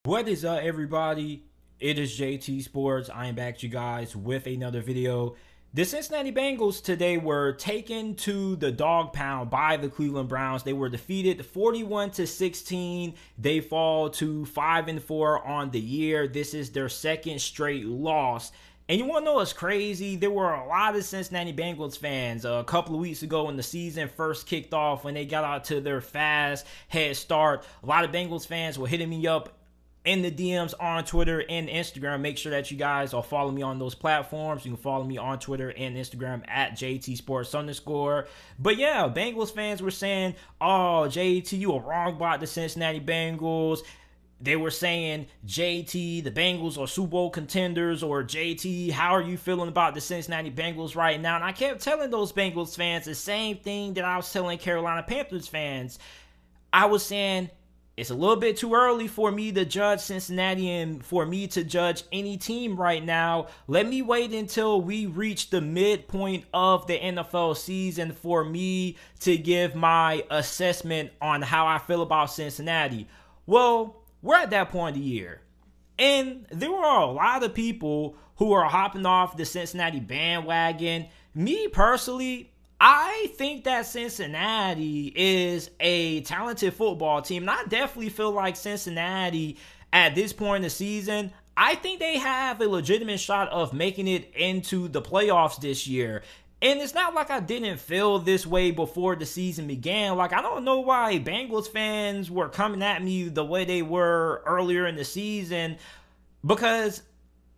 What is up, everybody? It is JT Sports. I am back to you guys with another video. The Cincinnati Bengals today were taken to the dog pound by the Cleveland Browns. They were defeated 41-16. They fall to 5-4 on the year. This is their second straight loss. And you want to know what's crazy? There were a lot of Cincinnati Bengals fans a couple of weeks ago when the season first kicked off, when they got out to their fast head start. A lot of Bengals fans were hitting me up in the DMs on Twitter and Instagram. Make sure that you guys are following me on those platforms. You can follow me on Twitter and Instagram at JT_Sports_. But yeah, Bengals fans were saying, oh, JT, you were wrong about the Cincinnati Bengals. They were saying, JT, the Bengals are Super Bowl contenders, or JT, how are you feeling about the Cincinnati Bengals right now? And I kept telling those Bengals fans the same thing that I was telling Carolina Panthers fans. I was saying, it's a little bit too early for me to judge Cincinnati and for me to judge any team right now. Let me wait until we reach the midpoint of the NFL season for me to give my assessment on how I feel about Cincinnati. Well, we're at that point of the year, and there are a lot of people who are hopping off the Cincinnati bandwagon. Me personally, I think that Cincinnati is a talented football team, and I definitely feel like Cincinnati at this point in the season, I think they have a legitimate shot of making it into the playoffs this year. And it's not like I didn't feel this way before the season began. Like, I don't know why Bengals fans were coming at me the way they were earlier in the season, because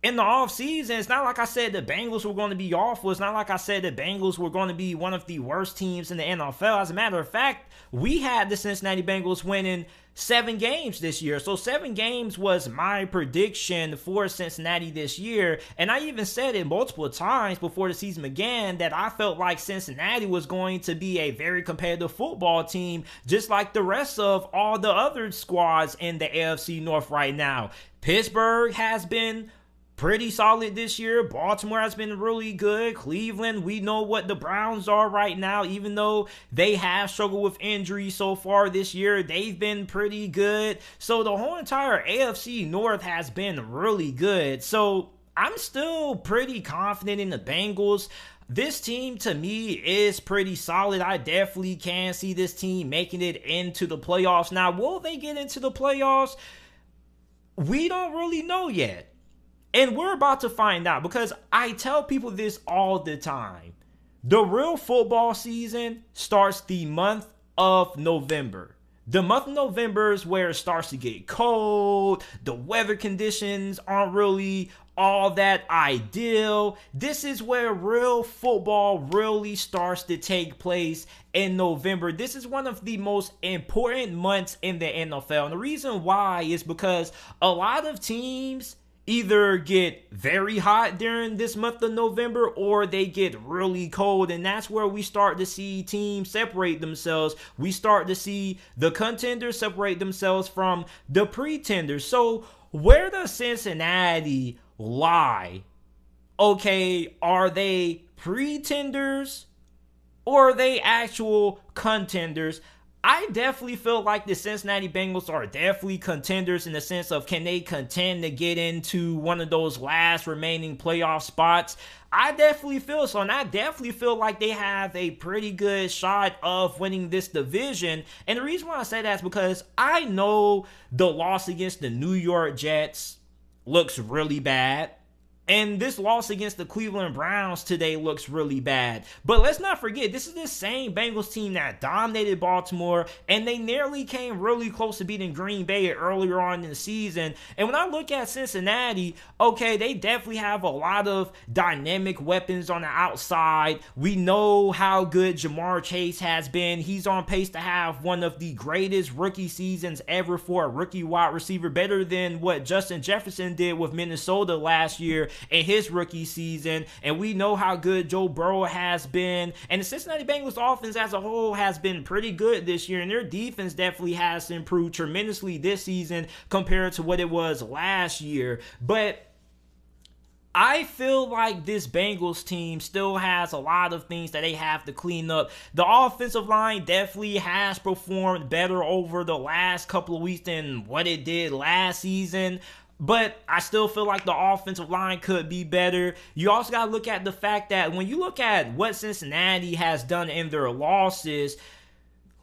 in the offseason, it's not like I said the Bengals were going to be awful. It's not like I said the Bengals were going to be one of the worst teams in the NFL. As a matter of fact, we had the Cincinnati Bengals winning 7 games this year. So 7 games was my prediction for Cincinnati this year. And I even said it multiple times before the season began that I felt like Cincinnati was going to be a very competitive football team, just like the rest of all the other squads in the AFC North right now. Pittsburgh has been pretty solid this year. Baltimore has been really good. Cleveland, we know what the Browns are right now. Even though they have struggled with injuries so far this year, they've been pretty good. So the whole entire AFC North has been really good. So I'm still pretty confident in the Bengals. This team, to me, is pretty solid. I definitely can see this team making it into the playoffs. Now, will they get into the playoffs? We don't really know yet. And we're about to find out, because I tell people this all the time. The real football season starts the month of November. The month of November is where it starts to get cold. The weather conditions aren't really all that ideal. This is where real football really starts to take place in November. This is one of the most important months in the NFL. And the reason why is because a lot of teams either get very hot during this month of November, or they get really cold, and that's where we start to see teams separate themselves. We start to see the contenders separate themselves from the pretenders. So where does Cincinnati lie? Okay, are they pretenders or are they actual contenders? I definitely feel like the Cincinnati Bengals are definitely contenders in the sense of, can they contend to get into one of those last remaining playoff spots? I definitely feel so, and I definitely feel like they have a pretty good shot of winning this division. And the reason why I say that is because I know the loss against the New York Jets looks really bad. And this loss against the Cleveland Browns today looks really bad. But let's not forget, this is the same Bengals team that dominated Baltimore, and they nearly came really close to beating Green Bay earlier on in the season. And when I look at Cincinnati, okay, they definitely have a lot of dynamic weapons on the outside. We know how good Jamar Chase has been. He's on pace to have one of the greatest rookie seasons ever for a rookie wide receiver, better than what Justin Jefferson did with Minnesota last year in his rookie season. And we know how good Joe Burrow has been, and the Cincinnati Bengals offense as a whole has been pretty good this year, and their defense definitely has improved tremendously this season compared to what it was last year. But I feel like this Bengals team still has a lot of things that they have to clean up. The offensive line definitely has performed better over the last couple of weeks than what it did last season. But I still feel like the offensive line could be better. You also got to look at the fact that when you look at what Cincinnati has done in their losses,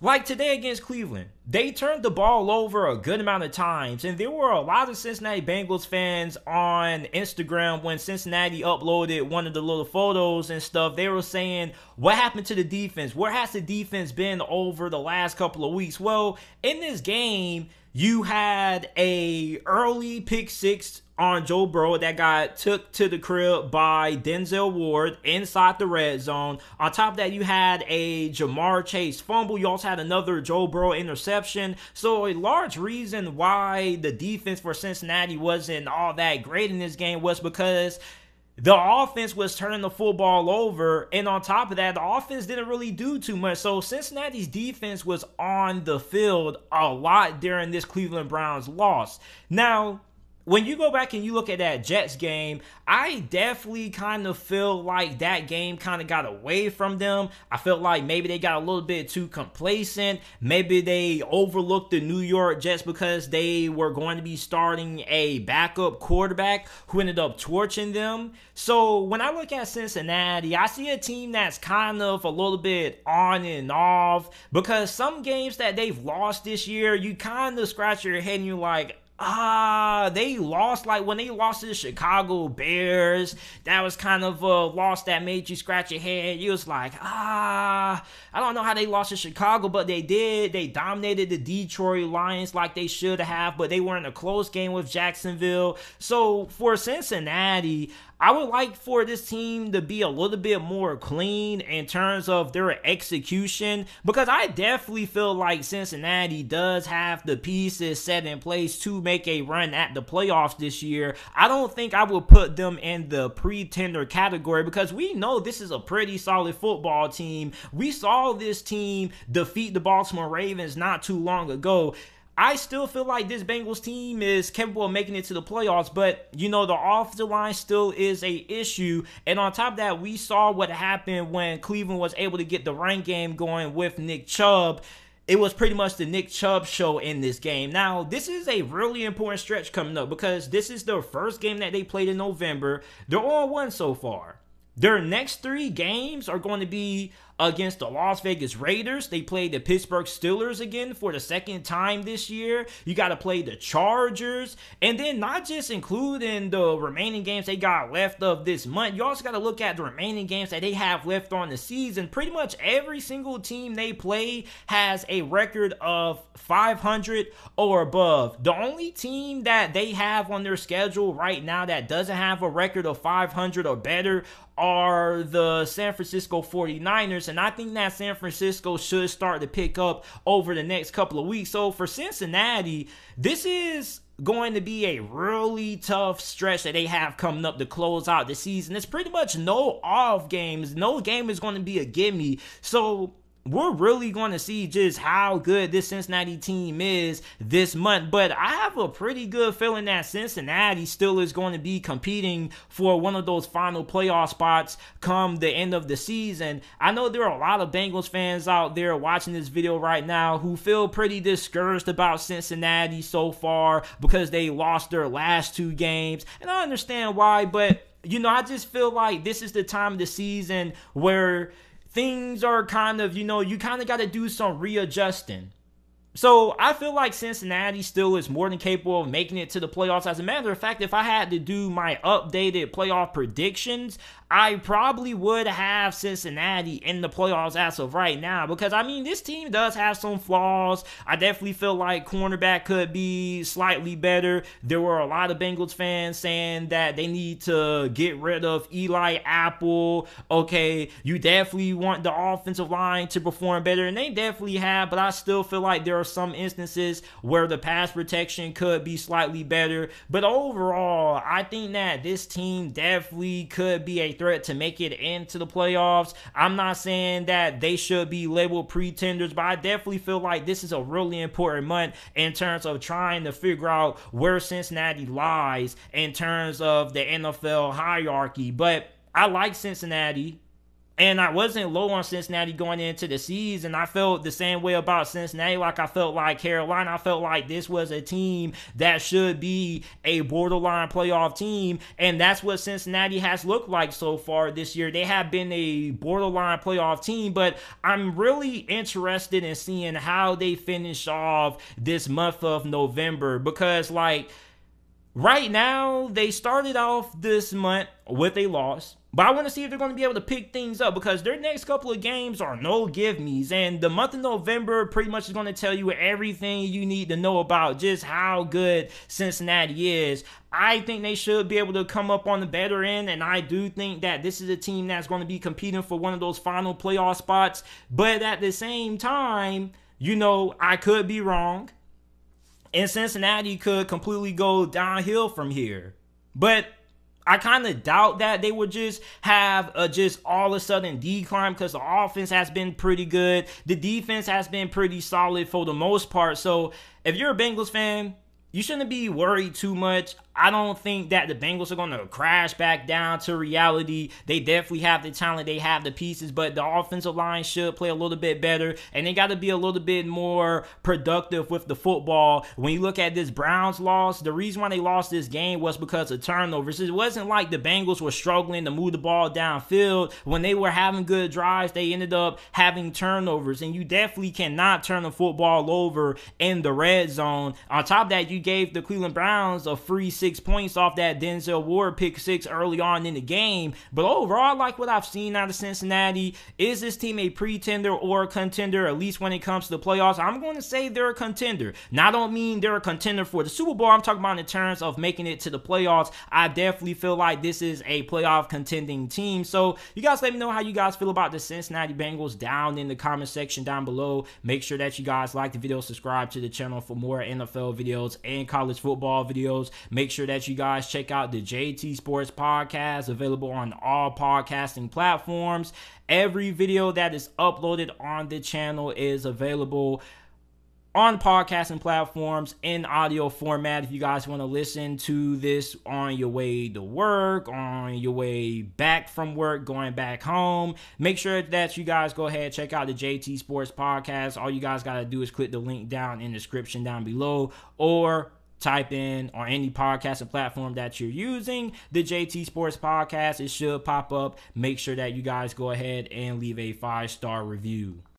like today against Cleveland, they turned the ball over a good amount of times. And there were a lot of Cincinnati Bengals fans on Instagram when Cincinnati uploaded one of the little photos and stuff. They were saying, what happened to the defense? Where has the defense been over the last couple of weeks? Well, in this game, you had a early pick six on Joe Burrow that got took to the crib by Denzel Ward inside the red zone. On top of that, you had a Jamar Chase fumble. You also had another Joe Burrow interception. So a large reason why the defense for Cincinnati wasn't all that great in this game was because the offense was turning the football over, and on top of that, the offense didn't really do too much. So Cincinnati's defense was on the field a lot during this Cleveland Browns loss. Now, when you go back and you look at that Jets game, I definitely kind of feel like that game kind of got away from them. I felt like maybe they got a little bit too complacent. Maybe they overlooked the New York Jets because they were going to be starting a backup quarterback who ended up torching them. So when I look at Cincinnati, I see a team that's kind of a little bit on and off, because some games that they've lost this year, you kind of scratch your head and you're like, they lost, like when they lost to the Chicago Bears. That was kind of a loss that made you scratch your head. You was like, I don't know how they lost to Chicago, but they did. They dominated the Detroit Lions like they should have, but they were in a close game with Jacksonville. So for Cincinnati, I would like for this team to be a little bit more clean in terms of their execution, because I definitely feel like Cincinnati does have the pieces set in place to make a run at the playoffs this year. I don't think I would put them in the pretender category, because we know this is a pretty solid football team. We saw this team defeat the Baltimore Ravens not too long ago. I still feel like this Bengals team is capable of making it to the playoffs, but, you know, the offensive line still is a issue. And on top of that, we saw what happened when Cleveland was able to get the run game going with Nick Chubb. It was pretty much the Nick Chubb show in this game. Now, this is a really important stretch coming up, because this is their first game that they played in November. They're 0-1 so far. Their next 3 games are going to be against the Las Vegas Raiders. They played the Pittsburgh Steelers again for the second time this year. You got to play the Chargers. And then not just including the remaining games they got left of this month, you also got to look at the remaining games that they have left on the season. Pretty much every single team they play has a record of 500 or above. The only team that they have on their schedule right now that doesn't have a record of 500 or better are the San Francisco 49ers, and I think that San Francisco should start to pick up over the next couple of weeks. So for Cincinnati, this is going to be a really tough stretch that they have coming up to close out the season. It's pretty much no off games. No game is going to be a gimme. So we're really going to see just how good this Cincinnati team is this month. But I have a pretty good feeling that Cincinnati still is going to be competing for one of those final playoff spots come the end of the season. I know there are a lot of Bengals fans out there watching this video right now who feel pretty discouraged about Cincinnati so far because they lost their last 2 games. And I understand why, but, you know, I just feel like this is the time of the season where things are kind of, you know, you kind of got to do some readjusting. So I feel like Cincinnati still is more than capable of making it to the playoffs. As a matter of fact, if I had to do my updated playoff predictions, I probably would have Cincinnati in the playoffs as of right now, because, I mean, this team does have some flaws. I definitely feel like cornerback could be slightly better. There were a lot of Bengals fans saying that they need to get rid of Eli Apple. Okay, you definitely want the offensive line to perform better, and they definitely have, but I still feel like there are some instances where the pass protection could be slightly better. But overall, I think that this team definitely could be a threat to make it into the playoffs. I'm not saying that they should be labeled pretenders, but I definitely feel like this is a really important month in terms of trying to figure out where Cincinnati lies in terms of the NFL hierarchy. But I like Cincinnati, and I wasn't low on Cincinnati going into the season. I felt the same way about Cincinnati like I felt like Carolina. I felt like this was a team that should be a borderline playoff team, and that's what Cincinnati has looked like so far this year. They have been a borderline playoff team, but I'm really interested in seeing how they finish off this month of November, because like right now they started off this month with a loss. But I want to see if they're going to be able to pick things up, because their next couple of games are no give-me's. And the month of November pretty much is going to tell you everything you need to know about just how good Cincinnati is. I think they should be able to come up on the better end, and I do think that this is a team that's going to be competing for one of those final playoff spots. But at the same time, you know, I could be wrong, and Cincinnati could completely go downhill from here. But I kind of doubt that they would just have a just all of a sudden decline, because the offense has been pretty good. The defense has been pretty solid for the most part. So if you're a Bengals fan, you shouldn't be worried too much. I don't think that the Bengals are going to crash back down to reality. They definitely have the talent. They have the pieces, but the offensive line should play a little bit better, and they got to be a little bit more productive with the football. When you look at this Browns loss, the reason why they lost this game was because of turnovers. It wasn't like the Bengals were struggling to move the ball downfield. When they were having good drives, they ended up having turnovers, and you definitely cannot turn the football over in the red zone. On top of that, you gave the Cleveland Browns a free 6 points off that Denzel Ward pick 6 early on in the game. But overall, I like what I've seen out of Cincinnati. Is this team a pretender or a contender, at least when it comes to the playoffs? I'm going to say they're a contender. Now, I don't mean they're a contender for the Super Bowl. I'm talking about in terms of making it to the playoffs. I definitely feel like this is a playoff contending team. So you guys let me know how you guys feel about the Cincinnati Bengals down in the comment section down below. Make sure that you guys like the video, subscribe to the channel for more NFL videos and college football videos. Make sure that you guys check out the JT Sports Podcast, available on all podcasting platforms. Every video that is uploaded on the channel is available on podcasting platforms in audio format. If you guys want to listen to this on your way to work, on your way back from work, going back home, make sure that you guys go ahead and check out the JT Sports Podcast. All you guys got to do is click the link down in the description down below, or type in on any podcasting platform that you're using the JT Sports Podcast. It should pop up. Make sure that you guys go ahead and leave a 5-star review.